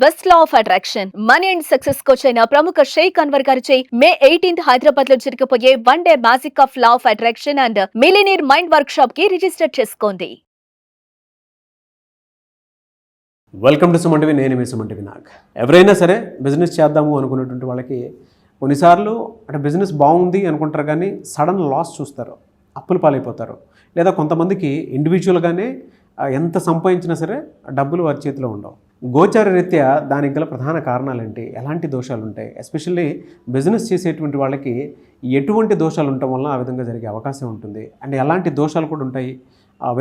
Best law of attraction money and success coach అయిన ప్రముఖ షేక్ అన్వర్ గారిచే మే 18th హైదరాబాద్ లో జరగబోయే 1 day magic of law of attraction and millionaire mind work shop కి register చేసుకోండి. Welcome to Suman TV. నేను మీ సుమన్ టీవీ నాగ్. ఎవరైనా సరే బిజినెస్ చేద్దాము అనుకునేటువంటి వాళ్ళకి కొన్నిసార్లు అంటే బిజినెస్ బాగుంది అనుకుంటారు, కానీ సడన్ లాస్ చూస్తారు, అప్పులు పాలైపోతారు. లేదా కొంతమందికి ఇండివిజువల్గానే ఎంత సంపాదించినా సరే డబ్బులు వారి చేతిలో ఉండవు. గోచార రీత్యా దానికి గల ప్రధాన కారణాలు ఏంటి, ఎలాంటి దోషాలు ఉంటాయి, ఎస్పెషల్లీ బిజినెస్ చేసేటువంటి వాళ్ళకి ఎటువంటి దోషాలు ఉండటం వల్ల ఆ విధంగా జరిగే అవకాశం ఉంటుంది, అండ్ ఎలాంటి దోషాలు కూడా ఉంటాయి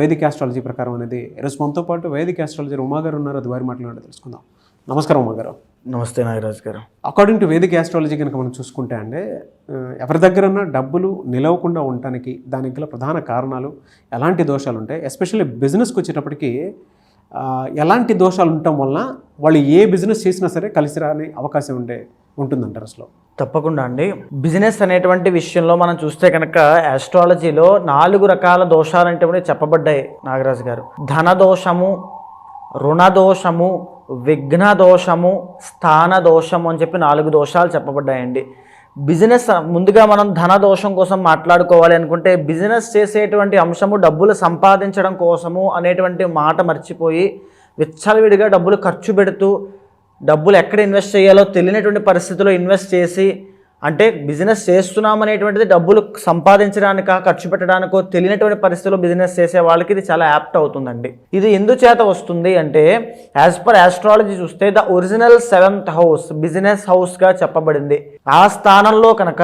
వేదిక ఆస్ట్రాలజీ ప్రకారం అనేది. ఈరోజు మనతో పాటు వేదిక ఆస్ట్రాలజీ ఉమాగారు ఉన్నారు, అది వారి మాట్లాడి తెలుసుకుందాం. నమస్కారం ఉమాగారు. నమస్తే నాగరాజ్ గారు. అకార్డింగ్ టు వేదిక ఆస్ట్రాలజీ కనుక మనం చూసుకుంటే అండి, ఎవరి దగ్గరన్నా డబ్బులు నిలవకుండా ఉండటానికి దానికి గల ప్రధాన కారణాలు ఎలాంటి దోషాలు ఉంటాయి, ఎస్పెషల్లీ బిజినెస్కి వచ్చేటప్పటికి ఎలాంటి దోషాలు ఉండటం వలన వాళ్ళు ఏ బిజినెస్ చేసినా సరే కలిసి రాని అవకాశం ఉంటుందంటారు అసలు? తప్పకుండా అండి. బిజినెస్ అనేటువంటి విషయంలో మనం చూస్తే కనుక ఆస్ట్రాలజీలో 4 రకాల దోషాలు అంటే చెప్పబడ్డాయి నాగరాజు గారు. ధన దోషము, రుణ దోషము, విఘ్న దోషము, స్థాన దోషము అని చెప్పి 4 దోషాలు చెప్పబడ్డాయండి. బిజినెస్ ముందుగా మనం ధన దోషం కోసం మాట్లాడుకోవాలి అనుకుంటే, బిజినెస్ చేసేటువంటి అంశము డబ్బులు సంపాదించడం కోసము అనేటువంటి మాట మర్చిపోయి విచ్చలవిడిగా డబ్బులు ఖర్చు పెడుతూ డబ్బులు ఎక్కడ ఇన్వెస్ట్ చేయాలో తెలియనటువంటి పరిస్థితిలో ఇన్వెస్ట్ చేసి, అంటే బిజినెస్ చేస్తున్నామనేటువంటిది డబ్బులు సంపాదించడానికా ఖర్చు పెట్టడానికో తెలియనటువంటి పరిస్థితిలో బిజినెస్ చేసే వాళ్ళకి ఇది చాలా యాప్ట్ అవుతుందండి. ఇది ఎందుచేత వస్తుంది అంటే, యాజ్ పర్ ఆస్ట్రాలజీ చూస్తే the original 7th house business హౌస్గా చెప్పబడింది. ఆ స్థానంలో కనుక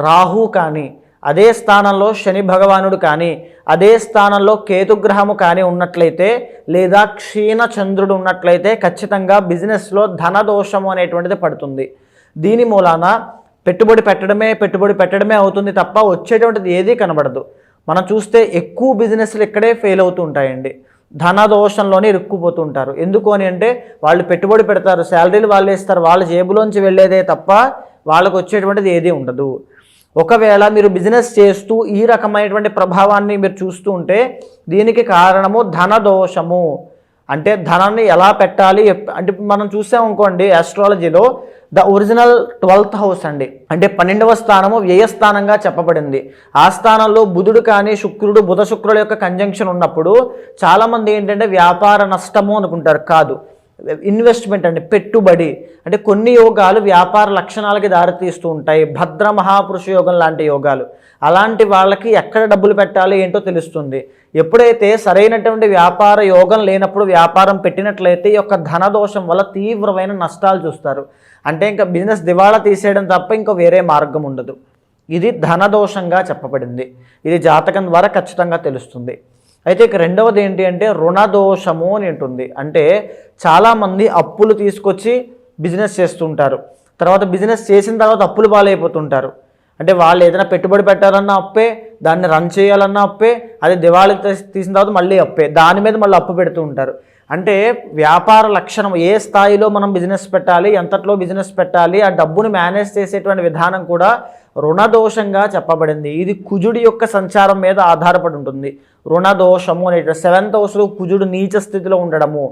రాహు కానీ, అదే స్థానంలో శని భగవానుడు కానీ, అదే స్థానంలో కేతుగ్రహము కానీ ఉన్నట్లయితే, లేదా క్షీణ చంద్రుడు ఉన్నట్లయితే ఖచ్చితంగా బిజినెస్లో ధనదోషము అనేటువంటిది పడుతుంది. దీని మూలాన పెట్టుబడి పెట్టడమే అవుతుంది తప్ప వచ్చేటువంటిది ఏదీ కనబడదు. మనం చూస్తే ఎక్కువ బిజినెస్లు ఇక్కడే ఫెయిల్ అవుతూ ఉంటాయండి. ధనదోషంలోనే ఇరుక్కుపోతుంటారు. ఎందుకు అని అంటే, వాళ్ళు పెట్టుబడి పెడతారు, శాలరీలు వాళ్ళు ఇస్తారు, వాళ్ళ జేబులోంచి వెళ్ళేదే తప్ప వాళ్ళకు వచ్చేటువంటిది ఏదీ ఉండదు. ఒకవేళ మీరు బిజినెస్ చేస్తూ ఈ రకమైనటువంటి ప్రభావాన్ని మీరు చూస్తూ ఉంటే, దీనికి కారణము ధనదోషము. అంటే ధనాన్ని ఎలా పెట్టాలి అంటే, మనం చూసామనుకోండి ఆస్ట్రాలజీలో ద ఒరిజినల్ 12th హౌస్ అండి, అంటే 12వ స్థానము వ్యయస్థానంగా చెప్పబడింది. ఆ స్థానంలో బుధుడు కానీ శుక్రుడు, బుధ శుక్రుల యొక్క కంజంక్షన్ ఉన్నప్పుడు చాలామంది ఏంటంటే వ్యాపార నష్టము అనుకుంటారు. కాదు, ఇన్వెస్ట్మెంట్ అండి, పెట్టుబడి. అంటే కొన్ని యోగాలు వ్యాపార లక్షణాలకి దారితీస్తూ ఉంటాయి. భద్ర మహాపురుష యోగం లాంటి యోగాలు, అలాంటి వాళ్ళకి ఎక్కడ డబ్బులు పెట్టాలి ఏంటో తెలుస్తుంది. ఎప్పుడైతే సరైనటువంటి వ్యాపార యోగం లేనప్పుడు వ్యాపారం పెట్టినట్లయితే ఈ యొక్క ధనదోషం వల్ల తీవ్రమైన నష్టాలు చూస్తారు. అంటే ఇంకా బిజినెస్ దివాళా తీసేయడం తప్ప ఇంకా వేరే మార్గం ఉండదు. ఇది ధనదోషంగా చెప్పబడింది. ఇది జాతకం ద్వారా ఖచ్చితంగా తెలుస్తుంది. అయితే ఇక రెండవది ఏంటి అంటే రుణదోషము అని ఉంటుంది. అంటే చాలామంది అప్పులు తీసుకొచ్చి బిజినెస్ చేస్తుంటారు, తర్వాత బిజినెస్ చేసిన తర్వాత అప్పులు పాలైపోతుంటారు. అంటే వాళ్ళు ఏదైనా పెట్టుబడి పెట్టాలన్నా అప్పే, దాన్ని రన్ చేయాలన్నా అప్పే, అది దివాళీ తీసిన తర్వాత మళ్ళీ అప్పే, దాని మీద మళ్ళీ అప్పు పెడుతూ ఉంటారు. అంటే వ్యాపార లక్షణం, ఏ స్థాయిలో మనం బిజినెస్ పెట్టాలి, ఎంతట్లో బిజినెస్ పెట్టాలి, ఆ డబ్బును మేనేజ్ చేసేటువంటి విధానం కూడా రుణదోషంగా చెప్పబడింది. ఇది కుజుడి యొక్క సంచారం మీద ఆధారపడి ఉంటుంది. రుణదోషము అనే 7th హౌస్లో కుజుడు నీచ స్థితిలో ఉండడము,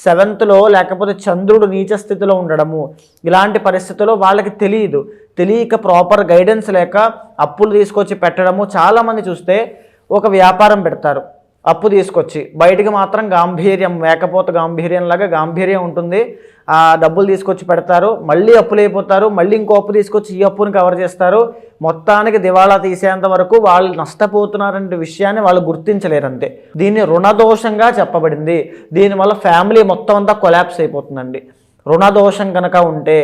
7th లేకపోతే చంద్రుడు నీచ స్థితిలో ఉండడము, ఇలాంటి పరిస్థితుల్లో వాళ్ళకి తెలియక ప్రాపర్ గైడెన్స్ లేక అప్పులు తీసుకొచ్చి పెట్టడము. చాలామంది చూస్తే ఒక వ్యాపారం పెడతారు, అప్పు తీసుకొచ్చి బయటికి మాత్రం గాంభీర్యం, మేకపోత గాంభీర్యంలాగా గాంభీర్యం ఉంటుంది. ఆ డబ్బులు తీసుకొచ్చి పెడతారు, మళ్ళీ అప్పులు అయిపోతారు, మళ్ళీ ఇంకో అప్పు తీసుకొచ్చి ఈ అప్పుని కవర్ చేస్తారు. మొత్తానికి దివాళా తీసేంత వరకు వాళ్ళు నష్టపోతున్నారనే విషయాన్ని వాళ్ళు గుర్తించలేరంతే. దీన్ని రుణదోషంగా చెప్పబడింది. దీనివల్ల ఫ్యామిలీ మొత్తం అంతా కొలాప్స్ అయిపోతుందండి. రుణదోషం కనుక ఉంటే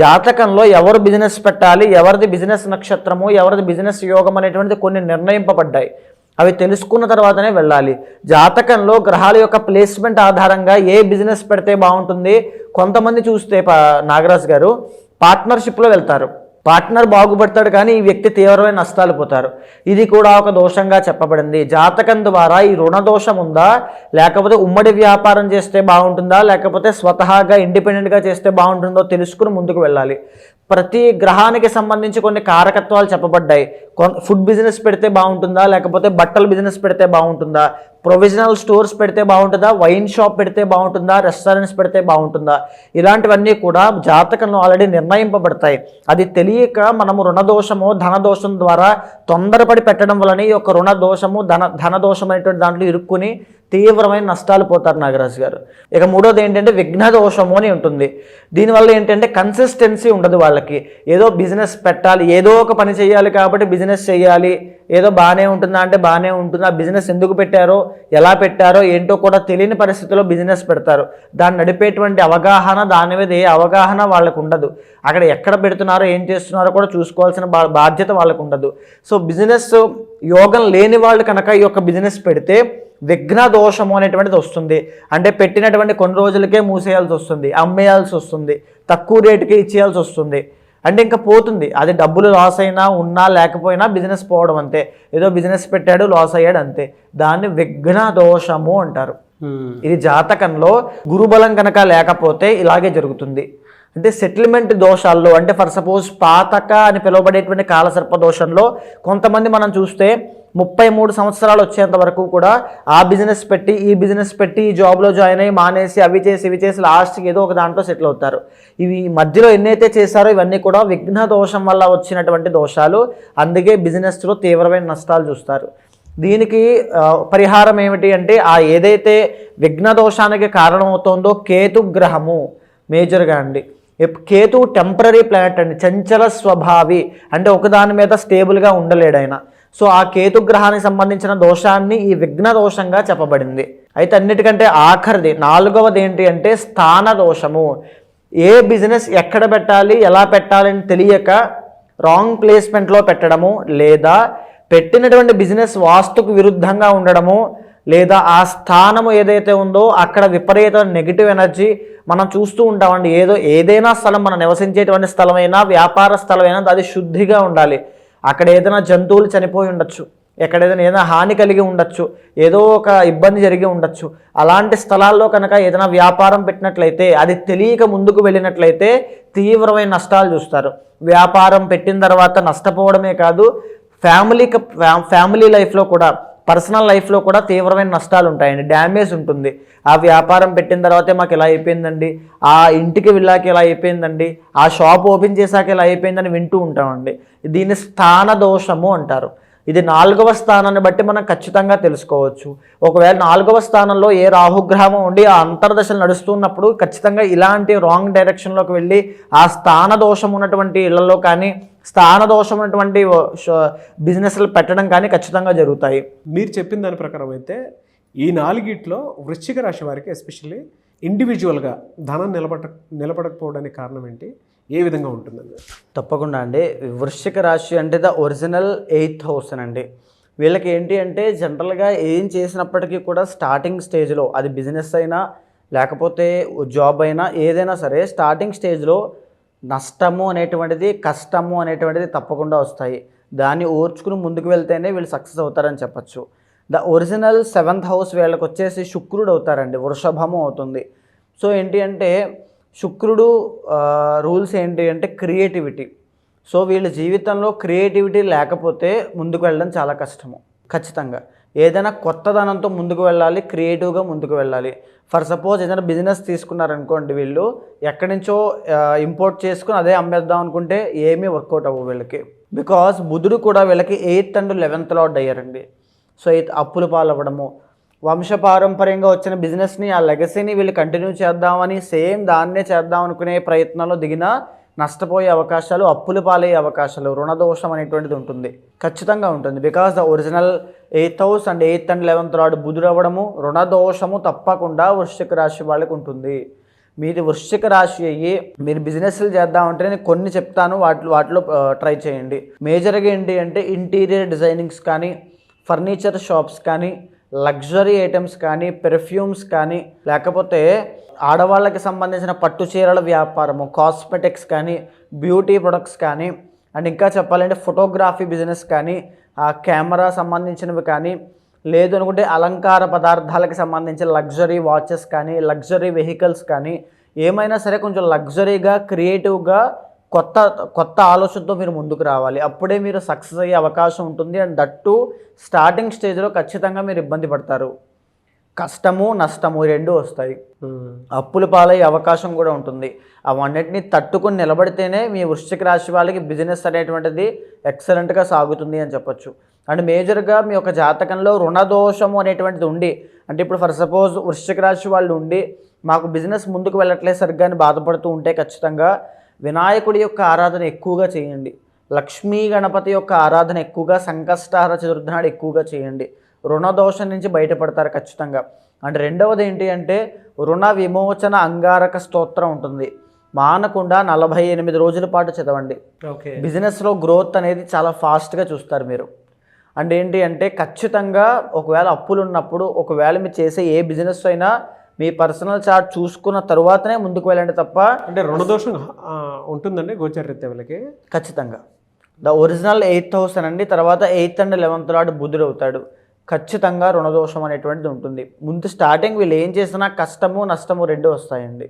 జాతకంలో ఎవరు బిజినెస్ పెట్టాలి, ఎవరిది బిజినెస్ నక్షత్రము, ఎవరిది బిజినెస్ యోగం అనేటువంటిది కొన్ని నిర్ణయింపబడ్డాయి. అవి తెలుసుకున్న తర్వాతనే వెళ్ళాలి. జాతకంలో గ్రహాల యొక్క ప్లేస్మెంట్ ఆధారంగా ఏ బిజినెస్ పెడితే బాగుంటుంది. కొంతమంది చూస్తే నాగరాజు గారు పార్ట్నర్షిప్లో వెళ్తారు, పార్ట్నర్ బాగుపడతాడు కానీ ఈ వ్యక్తి తీవ్రమైన నష్టాలు పోతారు. ఇది కూడా ఒక దోషంగా చెప్పబడింది. జాతకం ద్వారా ఈ రుణదోషం ఉందా, లేకపోతే ఉమ్మడి వ్యాపారం చేస్తే బాగుంటుందా, లేకపోతే స్వతహాగా ఇండిపెండెంట్గా చేస్తే బాగుంటుందో తెలుసుకుని ముందుకు వెళ్ళాలి. ప్రతి గ్రహానికి సంబంధించి కొన్ని కారకత్వాలు చెప్పబడ్డాయి. ఫుడ్ బిజినెస్ పెడితే బాగుంటుందా, లేకపోతే బట్టల బిజినెస్ పెడితే బాగుంటుందా, ప్రొవిజనల్ స్టోర్స్ పెడితే బాగుంటుందా, వైన్ షాప్ పెడితే బాగుంటుందా, రెస్టారెంట్స్ పెడితే బాగుంటుందా, ఇలాంటివన్నీ కూడా జాతకంలో ఆల్రెడీ నిర్ణయింపబడతాయి. అది తెలియక మనము రుణదోషము ధనదోషం ద్వారా తొందరపడి పెట్టడం వలన ఈ యొక్క రుణదోషము ధనదోషం అనేటువంటి దాంట్లో ఇరుక్కుని తీవ్రమైన నష్టాలు పోతారు నాగరాజు గారు. ఇక మూడోది ఏంటంటే విఘ్న దోషము అని ఉంటుంది. దీనివల్ల ఏంటంటే కన్సిస్టెన్సీ ఉండదు వాళ్ళకి. ఏదో బిజినెస్ పెట్టాలి, ఏదో ఒక పని చేయాలి కాబట్టి బిజినెస్ చేయాలి, ఏదో బాగానే ఉంటుందా అంటే బాగానే ఉంటుంది. ఆ బిజినెస్ ఎందుకు పెట్టారో, ఎలా పెట్టారో ఏంటో కూడా తెలియని పరిస్థితిలో బిజినెస్ పెడతారు. దాన్ని నడిపేటువంటి అవగాహన, దాని మీద ఏ అవగాహన వాళ్ళకు ఉండదు. అక్కడ ఎక్కడ పెడుతున్నారో ఏం చేస్తున్నారో కూడా చూసుకోవాల్సిన బాధ్యత వాళ్ళకు ఉండదు. సో బిజినెస్ యోగం లేని వాళ్ళు కనుక ఈ యొక్క బిజినెస్ పెడితే విఘ్న దోషము అనేటువంటిది వస్తుంది. అంటే పెట్టినటువంటి కొన్ని రోజులకే మూసేయాల్సి వస్తుంది, అమ్మేయాల్సి వస్తుంది, తక్కువ రేటుకి ఇచ్చేయాల్సి వస్తుంది. అంటే ఇంకా పోతుంది. అది డబ్బులు లాస్ అయినా ఉన్నా లేకపోయినా బిజినెస్ పోవడం అంతే. ఏదో బిజినెస్ పెట్టాడు లాస్ అయ్యాడు అంతే. దాన్ని విఘ్న దోషము అంటారు. ఇది జాతకంలో గురుబలం కనుక లేకపోతే ఇలాగే జరుగుతుంది. అంటే సెటిల్మెంట్ దోషాల్లో, అంటే ఫర్ సపోజ్ పాతక అని పిలువబడేటువంటి కాలసర్ప దోషంలో కొంతమంది మనం చూస్తే 33 సంవత్సరాలు వచ్చేంత వరకు కూడా ఆ బిజినెస్ పెట్టి ఈ బిజినెస్ పెట్టి ఈ జాబ్లో జాయిన్ అయ్యి మానేసి అవి చేసి ఇవి చేసి లాస్ట్కి ఏదో ఒక దాంట్లో సెటిల్ అవుతారు. ఇవి మధ్యలో ఎన్నైతే చేశారో ఇవన్నీ కూడా విఘ్న దోషం వల్ల వచ్చినటువంటి దోషాలు. అందుకే బిజినెస్లో తీవ్రమైన నష్టాలు చూస్తారు. దీనికి పరిహారం ఏమిటి అంటే, ఆ ఏదైతే విఘ్న దోషానికి కారణమవుతోందో కేతు గ్రహము మేజర్గా అండి. కేతు టెంపరీ ప్లానెట్ అండి, చంచల స్వభావి, అంటే ఒకదాని మీద స్టేబుల్గా ఉండలేడు ఆయన. సో ఆ కేతు గ్రహానికి సంబంధించిన దోషాన్ని ఈ విఘ్న దోషంగా చెప్పబడింది. అయితే అన్నిటికంటే ఆఖరిది 4వది ఏంటి అంటే స్థాన దోషము. ఏ బిజినెస్ ఎక్కడ పెట్టాలి, ఎలా పెట్టాలి అని తెలియక రాంగ్ ప్లేస్మెంట్లో పెట్టడము, లేదా పెట్టినటువంటి బిజినెస్ వాస్తుకు విరుద్ధంగా ఉండడము, లేదా ఆ స్థానము ఏదైతే ఉందో అక్కడ విపరీత నెగిటివ్ ఎనర్జీ మనం చూస్తూ ఉంటామండి. ఏదైనా స్థలం, మనం నివసించేటువంటి స్థలమైనా వ్యాపార స్థలమైనా అది శుద్ధిగా ఉండాలి. అక్కడ ఏదైనా జంతువులు చనిపోయి ఉండొచ్చు, ఏదైనా హాని కలిగి ఉండొచ్చు, ఏదో ఒక ఇబ్బంది జరిగి ఉండొచ్చు. అలాంటి స్థలాల్లో కనుక ఏదైనా వ్యాపారం పెట్టినట్లయితే, అది తెలియక ముందుకు వెళ్ళినట్లయితే తీవ్రమైన నష్టాలు చూస్తారు. వ్యాపారం పెట్టిన తర్వాత నష్టపోవడమే కాదు, ఫ్యామిలీ లైఫ్లో కూడా, పర్సనల్ లైఫ్లో కూడా తీవ్రమైన నష్టాలు ఉంటాయండి, డ్యామేజ్ ఉంటుంది. ఆ వ్యాపారం పెట్టిన తర్వాతే మాకు ఇలా అయిపోయిందండి, ఆ ఇంటికి వెళ్ళాక ఇలా అయిపోయిందండి, ఆ షాప్ ఓపెన్ చేశాక ఇలా అయిపోయిందని వింటూ ఉంటామండి. దీన్ని స్థాన దోషము అంటారు. ఇది 4వ స్థానాన్ని బట్టి మనం ఖచ్చితంగా తెలుసుకోవచ్చు. ఒకవేళ 4వ స్థానంలో ఏ రాహుగ్రహం ఉండి ఆ అంతర్దశలు నడుస్తున్నప్పుడు ఖచ్చితంగా ఇలాంటి రాంగ్ డైరెక్షన్లోకి వెళ్ళి ఆ స్థాన దోషం ఉన్నటువంటి ఇళ్లలో కానీ, స్థాన దోషం ఉన్నటువంటి బిజినెస్లు పెట్టడం కానీ ఖచ్చితంగా జరుగుతాయి. మీరు చెప్పిన దాని ప్రకారం అయితే ఈ 4గిట్లో వృశ్చిక రాశి వారికి ఎస్పెషల్లీ ఇండివిజువల్గా ధనం నిలబడకపోవడానికి కారణం ఏంటి, ఏ విధంగా ఉంటుందండి? తప్పకుండా అండి. వృశ్చిక రాశి అంటే ద ఒరిజినల్ 8th హౌస్ అండి. వీళ్ళకి ఏంటి అంటే జనరల్గా ఏం చేసినప్పటికీ కూడా స్టార్టింగ్ స్టేజ్లో, అది బిజినెస్ అయినా లేకపోతే జాబ్ అయినా ఏదైనా సరే, స్టార్టింగ్ స్టేజ్లో నష్టము అనేటువంటిది, కష్టము అనేటువంటిది తప్పకుండా వస్తాయి. దాన్ని ఓర్చుకుని ముందుకు వెళ్తేనే వీళ్ళు సక్సెస్ అవుతారని చెప్పచ్చు. ద ఒరిజినల్ 7th హౌస్ వీళ్ళకి వచ్చేసి శుక్రుడు అవుతారండి, వృషభము అవుతుంది. సో ఏంటి అంటే శుక్రుడు రూల్స్ ఏంటి అంటే క్రియేటివిటీ. సో వీళ్ళ జీవితంలో క్రియేటివిటీ లేకపోతే ముందుకు వెళ్ళడం చాలా కష్టము. ఖచ్చితంగా ఏదైనా కొత్తదనంతో ముందుకు వెళ్ళాలి, క్రియేటివ్గా ముందుకు వెళ్ళాలి. ఫర్ సపోజ్ ఏదైనా బిజినెస్ తీసుకున్నారనుకోండి, వీళ్ళు ఎక్కడి నుంచో ఇంపోర్ట్ చేసుకుని అదే అమ్మేద్దాం అనుకుంటే ఏమీ వర్కౌట్ అవ్వవు వీళ్ళకి. బికాజ్ బుధుడు కూడా వీళ్ళకి 8th and 11th లార్డ్ అయ్యారండి. సో అప్పులు పాలవ్వడము, వంశపారంపర్యంగా వచ్చిన బిజినెస్ని, ఆ లెగసీని వీళ్ళు కంటిన్యూ చేద్దామని సేమ్ దాన్నే చేద్దాం అనుకునే ప్రయత్నంలో దిగినా నష్టపోయే అవకాశాలు, అప్పులు పాలయ్యే అవకాశాలు, రుణదోషం అనేటువంటిది ఉంటుంది, ఖచ్చితంగా ఉంటుంది. Because the original 8th house and 8th and 11th lord బుధుడు అవ్వడము, రుణదోషము తప్పకుండా వృశ్చిక రాశి వాళ్ళకి ఉంటుంది. మీది వృశ్చిక రాశి అయ్యి మీరు బిజినెస్లు చేద్దామంటే నేను కొన్ని చెప్తాను, వాటిలో ట్రై చేయండి. మేజర్గా ఏంటి అంటే ఇంటీరియర్ డిజైనింగ్స్ కానీ, ఫర్నిచర్ షాప్స్ కానీ, లగ్జరీ ఐటమ్స్ కానీ, పెర్ఫ్యూమ్స్ కానీ, లేకపోతే ఆడవాళ్ళకి సంబంధించిన పట్టు చీరల వ్యాపారము, కాస్మెటిక్స్ కానీ, బ్యూటీ ప్రొడక్ట్స్ కానీ, అండ్ ఇంకా చెప్పాలంటే ఫోటోగ్రఫీ బిజినెస్ కానీ, ఆ కెమెరా సంబంధించినవి కానీ, లేదు అనుకుంటే అలంకార పదార్థాలకు సంబంధించిన లగ్జరీ వాచెస్ కానీ, లగ్జరీ వెహికల్స్ కానీ, ఏమైనా సరే కొంచెం లగ్జరీగా క్రియేటివ్గా కొత్త కొత్త ఆలోచనతో మీరు ముందుకు రావాలి. అప్పుడే మీరు సక్సెస్ అయ్యే అవకాశం ఉంటుంది. అండ్ దట్టు స్టార్టింగ్ స్టేజ్లో ఖచ్చితంగా మీరు ఇబ్బంది పడతారు. కష్టము నష్టము రెండూ వస్తాయి. అప్పుల పాలయ్యే అవకాశం కూడా ఉంటుంది. అవన్నిటిని తట్టుకుని నిలబడితేనే మీ వృశ్చిక రాశి వాళ్ళకి బిజినెస్ అనేటువంటిది ఎక్సలెంట్గా సాగుతుంది అని చెప్పొచ్చు. అండ్ మేజర్గా మీ యొక్క జాతకంలో రుణదోషము అనేటువంటిది ఉండి, అంటే ఇప్పుడు ఫర్ సపోజ్ వృశ్చిక రాశి వాళ్ళు ఉండి మాకు బిజినెస్ ముందుకు వెళ్ళట్లేదు సరిగ్గా అని బాధపడుతూ ఉంటే ఖచ్చితంగా వినాయకుడి యొక్క ఆరాధన ఎక్కువగా చేయండి. లక్ష్మీ గణపతి యొక్క ఆరాధన ఎక్కువగా, సంకష్టహార చతుర్థి నాడు ఎక్కువగా చేయండి. రుణదోషం నుంచి బయటపడతారు ఖచ్చితంగా. అండ్ రెండవది ఏంటి అంటే రుణ విమోచన అంగారక స్తోత్రం ఉంటుంది. మానకుండా 48 రోజుల పాటు చదవండి. బిజినెస్లో గ్రోత్ అనేది చాలా ఫాస్ట్గా చూస్తారు మీరు. అండ్ ఏంటి అంటే ఖచ్చితంగా ఒకవేళ అప్పులు ఉన్నప్పుడు, ఒకవేళ మీరు చేసే ఏ బిజినెస్ అయినా మీ పర్సనల్ చార్ట్ చూసుకున్న తర్వాతనే ముందుకు వెళ్ళండి తప్ప. అంటే రుణదోషం ఉంటుందండి గోచరరీత్యా వీళ్ళకి ఖచ్చితంగా. ద ఒరిజినల్ 8th హౌస్ అనండి, తర్వాత 8th and 11th లార్డ్ బుధుడు అవుతాడు. ఖచ్చితంగా రుణదోషం అనేటువంటిది ఉంటుంది. ముందు స్టార్టింగ్ వీళ్ళు ఏం చేసినా కష్టము నష్టము రెండు వస్తాయండి,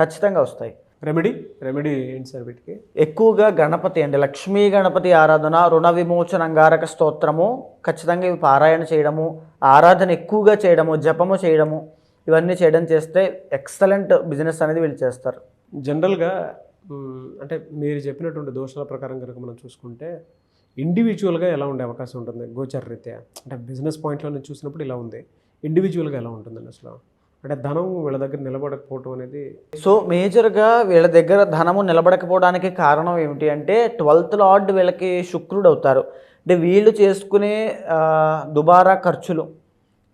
ఖచ్చితంగా వస్తాయి. రెమెడీ ఏంటి సార్ వీటికి? ఎక్కువగా గణపతి అండి, లక్ష్మీ గణపతి ఆరాధన, రుణ విమోచన అంగారక స్తోత్రము ఖచ్చితంగా ఇవి పారాయణ చేయడము, ఆరాధన ఎక్కువగా చేయడము, జపము చేయడము, ఇవన్నీ చేయడం చేస్తే ఎక్సలెంట్ బిజినెస్ అనేది వీళ్ళు చేస్తారు. జనరల్గా అంటే మీరు చెప్పినటువంటి దోషాల ప్రకారం కనుక మనం చూసుకుంటే ఇండివిజువల్గా ఎలా ఉండే అవకాశం ఉంటుంది గోచరరీత్యా? అంటే బిజినెస్ పాయింట్లో నుంచి చూసినప్పుడు ఇలా ఉంది, ఇండివిజువల్గా ఎలా ఉంటుందండి అసలు? అంటే ధనం వీళ్ళ దగ్గర నిలబడకపోవడం అనేది. సో మేజర్గా వీళ్ళ దగ్గర ధనము నిలబడకపోవడానికి కారణం ఏమిటి అంటే 12th లార్డ్ వీళ్ళకి శుక్రుడు అవుతారు. అంటే వీళ్ళు చేసుకునే దుబారా ఖర్చులు,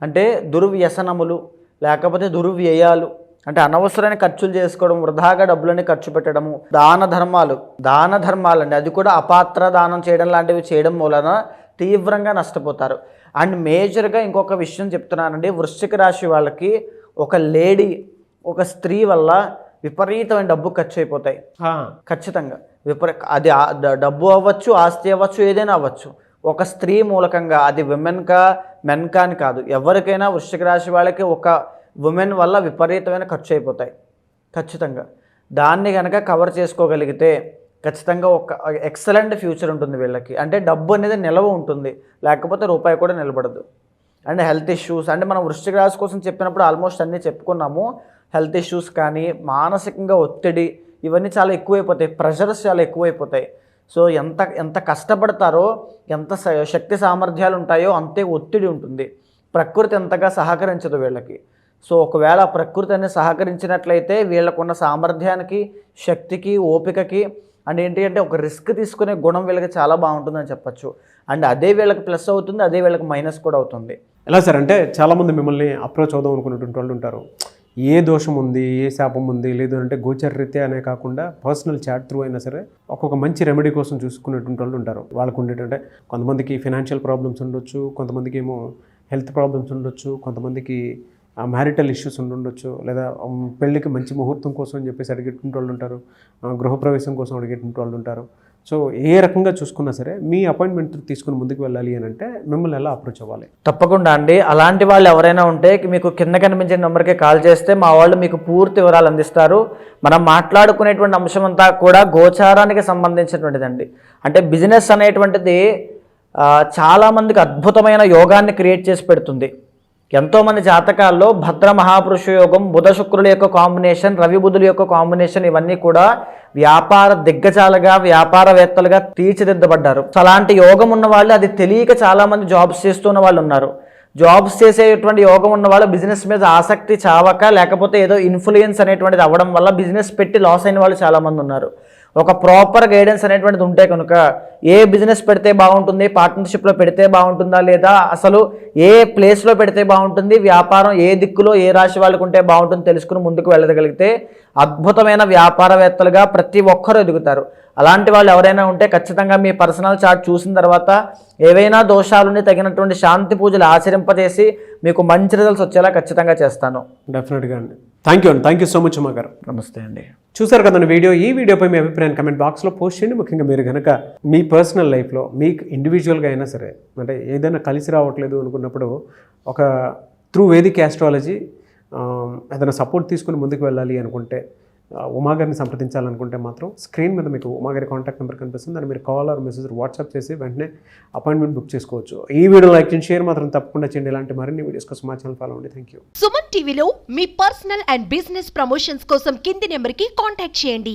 అంటే దుర్వ్యసనములు, లేకపోతే దుర్వ్యయాలు, అంటే అనవసరమైన ఖర్చులు చేసుకోవడం, వృధాగా డబ్బులని ఖర్చు పెట్టడము, దాన ధర్మాలు అండి, అది కూడా అపాత్ర దానం చేయడం లాంటివి చేయడం వలన తీవ్రంగా నష్టపోతారు. అండ్ మేజర్గా ఇంకొక విషయం చెప్తున్నానండి, వృశ్చిక రాశి వాళ్ళకి ఒక స్త్రీ వల్ల విపరీతమైన డబ్బు ఖర్చు అయిపోతాయి ఖచ్చితంగా. అది డబ్బు అవ్వచ్చు, ఆస్తి అవ్వచ్చు, ఏదైనా అవ్వచ్చు. ఒక స్త్రీ మూలకంగా, అది మెన్కా అని కాదు, ఎవరికైనా వృశ్చిక రాశి వాళ్ళకి ఒక ఉమెన్ వల్ల విపరీతమైన ఖర్చు అయిపోతాయి ఖచ్చితంగా. దాన్ని కనుక కవర్ చేసుకోగలిగితే ఖచ్చితంగా ఒక ఎక్సలెంట్ ఫ్యూచర్ ఉంటుంది వీళ్ళకి. అంటే డబ్బు అనేది నిలవ ఉంటుంది, లేకపోతే రూపాయి కూడా నిలబడదు. అండ్ హెల్త్ ఇష్యూస్, అంటే మనం వృశ్చిక రాశి కోసం చెప్పినప్పుడు ఆల్మోస్ట్ అన్నీ చెప్పుకున్నాము. హెల్త్ ఇష్యూస్ కానీ, మానసికంగా ఒత్తిడి, ఇవన్నీ చాలా ఎక్కువైపోతాయి, ప్రెషర్స్ చాలా ఎక్కువైపోతాయి. సో ఎంత కష్టపడతారో, ఎంత శక్తి సామర్థ్యాలు ఉంటాయో అంతే ఒత్తిడి ఉంటుంది. ప్రకృతి ఎంతగా సహకరించదు వీళ్ళకి. సో ఒకవేళ ప్రకృతి అనేది సహకరించినట్లయితే వీళ్ళకున్న సామర్థ్యానికి, శక్తికి, ఓపికకి, అండ్ ఏంటి అంటే ఒక రిస్క్ తీసుకునే గుణం వీళ్ళకి చాలా బాగుంటుందని చెప్పచ్చు. అండ్ అదే వీళ్ళకి ప్లస్ అవుతుంది, అదే వీళ్ళకి మైనస్ కూడా అవుతుంది. ఎలా సార్ అంటే చాలామంది మిమ్మల్ని అప్రోచ్ అవుదాం అనుకున్నటువంటి వాళ్ళు ఉంటారు. ఏ దోషం ఉంది, ఏ శాపం ఉంది, లేదు అంటే గోచరరీత్యా అనే కాకుండా పర్సనల్ చాట్ త్రూ అయినా సరే ఒక్కొక్క మంచి రెమెడీ కోసం చూసుకునేటువంటి వాళ్ళు ఉంటారు. వాళ్ళకు ఉండేటంటే కొంతమందికి ఫినాన్షియల్ ప్రాబ్లమ్స్ ఉండొచ్చు, కొంతమందికి ఏమో హెల్త్ ప్రాబ్లమ్స్ ఉండొచ్చు, కొంతమందికి మ్యారిటల్ ఇష్యూస్ ఉండొచ్చు, లేదా పెళ్ళికి మంచి ముహూర్తం కోసం అని చెప్పేసి అడిగేటువంటి వాళ్ళు ఉంటారు, గృహప్రవేశం కోసం అడిగేటువంటి వాళ్ళు ఉంటారు. సో ఏ రకంగా చూసుకున్నా సరే మీ అపాయింట్మెంట్ తీసుకుని ముందుకు వెళ్ళాలి అని అంటే మిమ్మల్ని ఎలా అప్రోచ్ అవ్వాలి? తప్పకుండా అండి. అలాంటి వాళ్ళు ఎవరైనా ఉంటే మీకు కింద కనిపించే నెంబర్కి కాల్ చేస్తే మా వాళ్ళు మీకు పూర్తి వివరాలు అందిస్తారు. మనం మాట్లాడుకునేటువంటి అంశం అంతా కూడా గోచారానికి సంబంధించినటువంటిదండి. అంటే బిజినెస్ అనేటువంటిది చాలామందికి అద్భుతమైన యోగాన్ని క్రియేట్ చేసి పెడుతుంది. ఎంతోమంది జాతకాల్లో భద్ర మహాపురుష యోగం, బుధ శుక్రుల యొక్క కాంబినేషన్, రవి బుధుల యొక్క కాంబినేషన్, ఇవన్నీ కూడా వ్యాపార దిగ్గజాలుగా, వ్యాపారవేత్తలుగా తీర్చిదిద్దబడ్డారు. అలాంటి యోగం ఉన్న వాళ్ళు అది తెలియక చాలామంది జాబ్స్ చేస్తున్న వాళ్ళు ఉన్నారు. జాబ్స్ చేసేటువంటి యోగం ఉన్న వాళ్ళు బిజినెస్ మీద ఆసక్తి చావక, లేకపోతే ఏదో ఇన్ఫ్లుయెన్స్ అనేటువంటిది అవ్వడం వల్ల బిజినెస్ పెట్టి లాస్ అయిన వాళ్ళు చాలామంది ఉన్నారు. ఒక ప్రాపర్ గైడెన్స్ అనేటువంటిది ఉంటే కనుక ఏ బిజినెస్ పెడితే బాగుంటుంది, పార్ట్నర్షిప్లో పెడితే బాగుంటుందా, లేదా అసలు ఏ ప్లేస్లో పెడితే బాగుంటుంది, వ్యాపారం ఏ దిక్కులో ఏ రాశి వాళ్ళకు ఉంటే బాగుంటుంది తెలుసుకుని ముందుకు వెళ్ళగలిగితే అద్భుతమైన వ్యాపారవేత్తలుగా ప్రతి ఒక్కరూ ఎదుగుతారు. అలాంటి వాళ్ళు ఎవరైనా ఉంటే ఖచ్చితంగా మీ పర్సనల్ చార్ట్ చూసిన తర్వాత ఏవైనా దోషాలుని తగినటువంటి శాంతి పూజలు ఆచరింపజేసి మీకు మంచి రిజల్ట్స్ వచ్చేలా ఖచ్చితంగా చేస్తాను. డెఫినెట్గా అండి. Thank you so much Uma గారు. నమస్తే అండి. చూసారు కదండి ఈ వీడియోపై మీ అభిప్రాయాన్ని కమెంట్ బాక్స్లో పోస్ట్ చేయండి. ముఖ్యంగా మీరు కనుక మీ పర్సనల్ లైఫ్లో మీకు ఇండివిజువల్గా అయినా సరే, అంటే ఏదైనా కలిసి రావట్లేదు అనుకున్నప్పుడు ఒక త్రూ వేదిక్ ఆస్ట్రాలజీ ఏదైనా సపోర్ట్ తీసుకుని ముందుకు వెళ్ళాలి అనుకుంటే ఉమా గారిని సంప్రదించాలనుకుంటే మాత్రం స్క్రీన్ మీద మీకు ఉమా గారి కాంటాక్ట్ నెంబర్ కనిపిస్తుంది. దాన్ని మీరు కాల్ ఆర్ మెసేజ్ వాట్సాప్ చేసి వెంటనే అపాయింట్మెంట్ బుక్ చేసుకోవచ్చు. ఈ వీడియో లైక్ చేయండి, షేర్ మాత్రం తప్పకుండా చేయండి. ఇలాంటి మరిన్ని వీడియోస్ కోసం మా ఛానల్ ఫాలో అవ్వండి. Thank you. సుమన్ టీవీలో మీ పర్సనల్ అండ్ బిజినెస్ ప్రమోషన్స్ కోసం కింది నెంబర్కి కాంటాక్ట్ చేయండి.